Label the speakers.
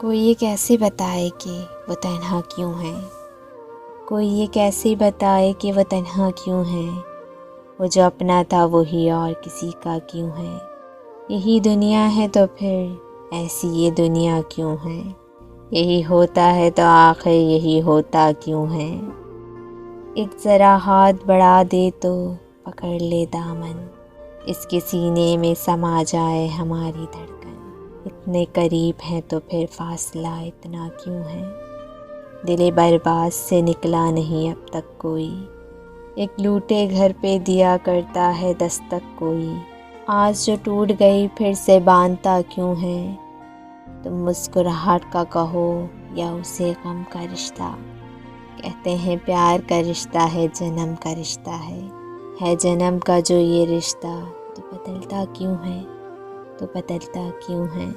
Speaker 1: کوئی یہ کیسے بتائے کہ وہ تنہا کیوں ہے؟ کوئی یہ کیسے بتائے کہ وہ تنہا کیوں ہے؟ وہ جو اپنا تھا وہی اور کسی کا کیوں ہے؟ یہی دنیا ہے تو پھر ایسی یہ دنیا کیوں ہے؟ یہی ہوتا ہے تو آخر یہی ہوتا کیوں ہے؟ ایک ذرا ہاتھ بڑھا دے تو پکڑ لے دامن، اس کے سینے میں سما جائے ہماری دھڑکن۔ اتنے قریب ہیں تو پھر فاصلہ اتنا کیوں ہے؟ دل برباد سے نکلا نہیں اب تک کوئی، ایک لوٹے گھر پہ دیا کرتا ہے دستک کوئی۔ آج جو ٹوٹ گئی پھر سے باندھتا کیوں ہے؟ تم مسکراہٹ کا کہو یا اسے غم کا رشتہ، کہتے ہیں پیار کا رشتہ ہے جنم کا رشتہ ہے جنم کا جو یہ رشتہ، تو بدلتا کیوں ہے؟ تو بدلتا کیوں ہے؟